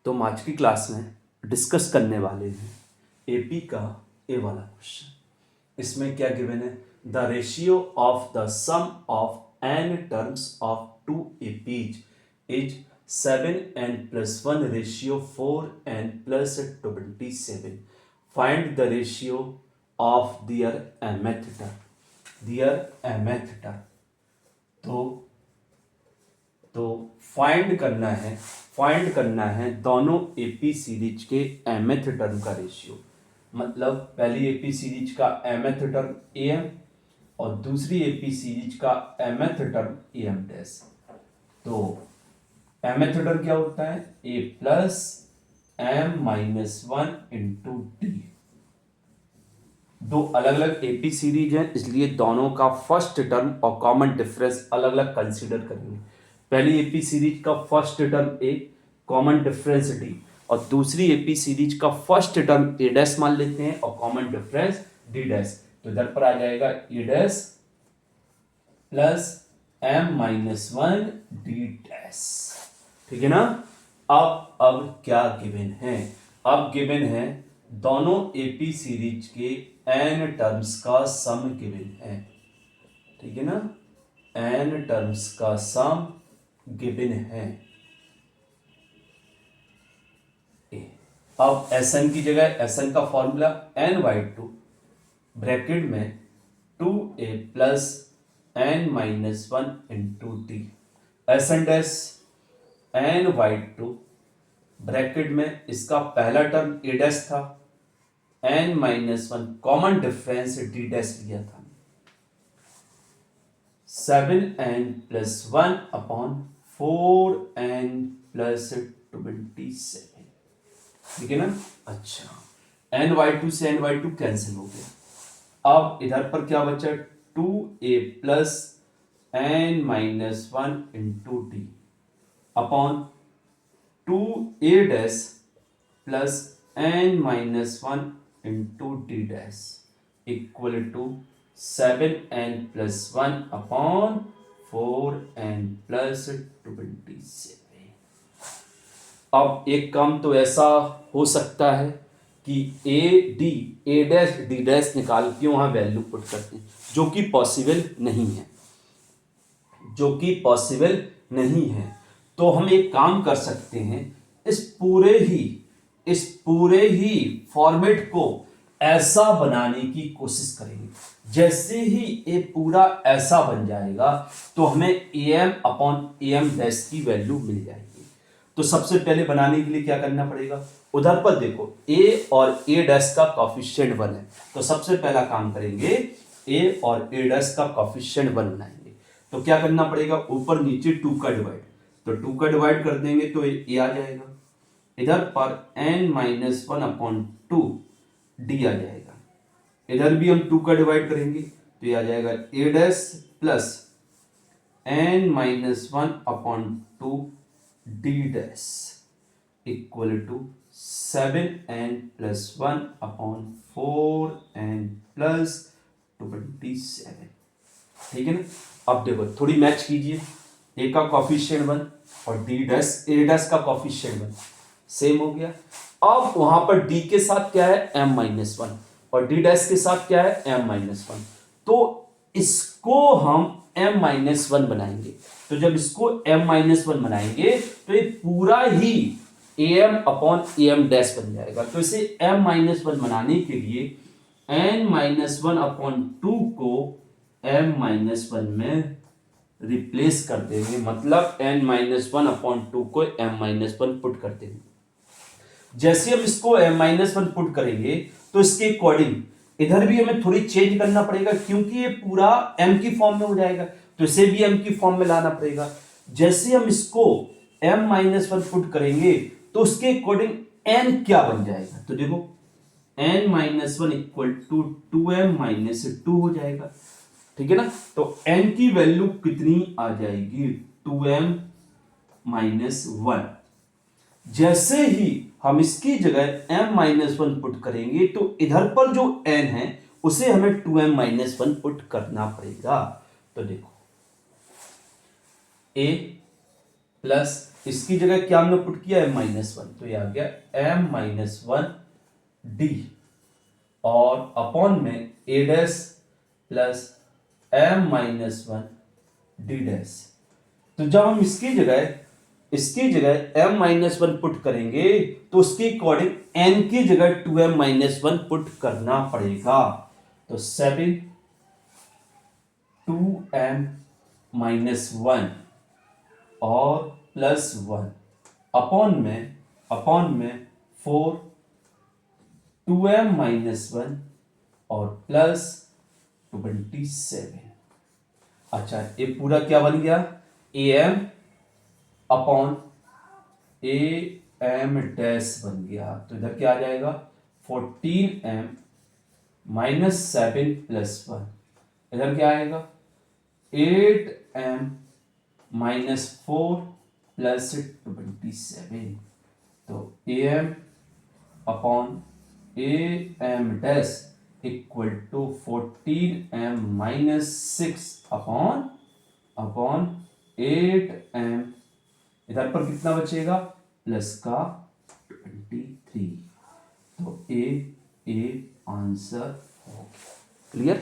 तो हम आज की क्लास में डिस्कस करने वाले हैं एपी का ए वाला क्वेश्चन। इसमें क्या गिवन है? The ratio of the sum of n terms of two APs is 7n+1 ratio 4n+27. Find the ratio of their mth term. तो फाइंड करना है दोनों एपी सीरीज के mth टर्म का रेशियो। मतलब पहली एपी सीरीज का mth टर्म am और दूसरी एपी सीरीज का mth टर्म am डैश। तो mth टर्म क्या होता है? a plus m-1 into d. दो अलग अलग एपी सीरीज हैं, इसलिए दोनों का फर्स्ट टर्म और कॉमन डिफरेंस अलग अलग कंसीडर करेंगे। पहली एपी सीरीज का फर्स्ट टर्म ए, कॉमन डिफरेंस डी, और दूसरी एपी सीरीज का फर्स्ट टर्म ए डैश मान लेते हैं और कॉमन डिफरेंस डी डैश। तो इधर पर आ जाएगा A dash plus m-1 D dash. ठीक है ना? अब क्या गिवन है? अब गिवन है दोनों एपी सीरीज के n टर्म्स का सम गिवन है। ठीक है ना? n टर्म्स का सम गिवन है। अब Sn की जगह Sn का फॉर्मूला n/2 ब्रैकेट में 2a plus n-1 into D. Sn dash n/2 bracket में इसका पहला टर्म a डैश था, n-1 common difference d dash लिया था, 7n+1 अपॉन 4n+27। ठीक है ना? अच्छा, n/2 से n/2 कैंसिल हो गया। अब इधर पर क्या बचा? 2a plus n-1 into d upon 2a dash plus n-1 into d dash equal to 7n+1 upon 4n+27। अब एक काम तो ऐसा हो सकता है कि ए डैश डी डैश निकाल के वहां वैल्यू पुट करते हैं, जो कि पॉसिबल नहीं है। तो हम एक काम कर सकते हैं, इस पूरे ही फॉर्मेट को ऐसा बनाने की कोशिश करेंगे। जैसे ही ये पूरा ऐसा बन जाएगा तो हमें am डैश की वैल्यू मिल जाएगी। तो सबसे पहले बनाने के लिए क्या करना पड़ेगा? उधर पर देखो a और a डैश का कॉफिशिएंट 1 है, तो सबसे पहला काम करेंगे a और a डैश का कॉफिशिएंट 1 बनाएंगे। तो क्या करना पड़ेगा? ऊपर नीचे 2 का डिवाइड, तो 2 का डिवाइड कर देंगे तो a आ जाएगा। इधर पर n-1 अपॉन 2 डी आ जाएगा। इधर भी हम 2 का डिवाइड करेंगे तो ये आ जाएगा a dash plus n-1 upon 2 d dash equal to 7n+1 upon 4n+27। ठीक है ना? अब देखो थोड़ी मैच कीजिए, a का कॉफिशिएंट 1 और a डैश का कॉफिशिएंट 1 सेम हो गया। अब वहां पर d के साथ क्या है? m-1 और d डैश के साथ क्या है? m-1। तो इसको हम m-1 बनाएंगे। तो जब इसको m-1 बनाएंगे तो ये पूरा ही am अपॉन am डैश बन जाएगा। तो इसे m-1 बनाने के लिए n-1 अपॉन 2 को m-1 में रिप्लेस कर देंगे, मतलब n-1 अपॉन 2 को m-1 पुट कर देंगे। जैसे हम इसको m-1 पुट करेंगे तो इसके अकॉर्डिंग इधर भी हमें थोड़ी चेंज करना पड़ेगा, क्योंकि ये पूरा m की फॉर्म में हो जाएगा, तो इसे भी m की फॉर्म में लाना पड़ेगा। जैसे हम इसको m-1 पुट करेंगे तो उसके अकॉर्डिंग n क्या बन जाएगा? तो देखो n-1 इक्वल टू 2m-2 हो जाएगा। ठीक है ना? तो n की वैल्यू कितनी आ जाएगी? 2m-1। जैसे ही हम इसकी जगह m-1 पुट करेंगे तो इधर पर जो n है उसे हमें 2m-1 पुट करना पड़ेगा। तो देखो a प्लस इसकी जगह क्या हमने पुट किया m-1, तो ये आ गया m-1 d और अपॉन में a dash plus m-1 d dash. तो जब हम इसकी जगह m-1 पुट करेंगे तो उसके अकॉर्डिंग n की जगह 2m-1 पुट करना पड़ेगा। तो 7 2m-1 और प्लस 1 अपॉन में 4 2m-1 और प्लस 27। अच्छा, ये पूरा क्या बन गया, am अपॉन am डैश बन गया। तो इधर क्या आ जाएगा 14m माइनस 7 प्लस 1, इधर क्या आएगा 8m माइनस 4 प्लस 27। तो am upon am dash equal to 14m minus 6 upon 8m, इधर पर कितना बचेगा प्लस का 23। तो ए आंसर हो गया। क्लियर।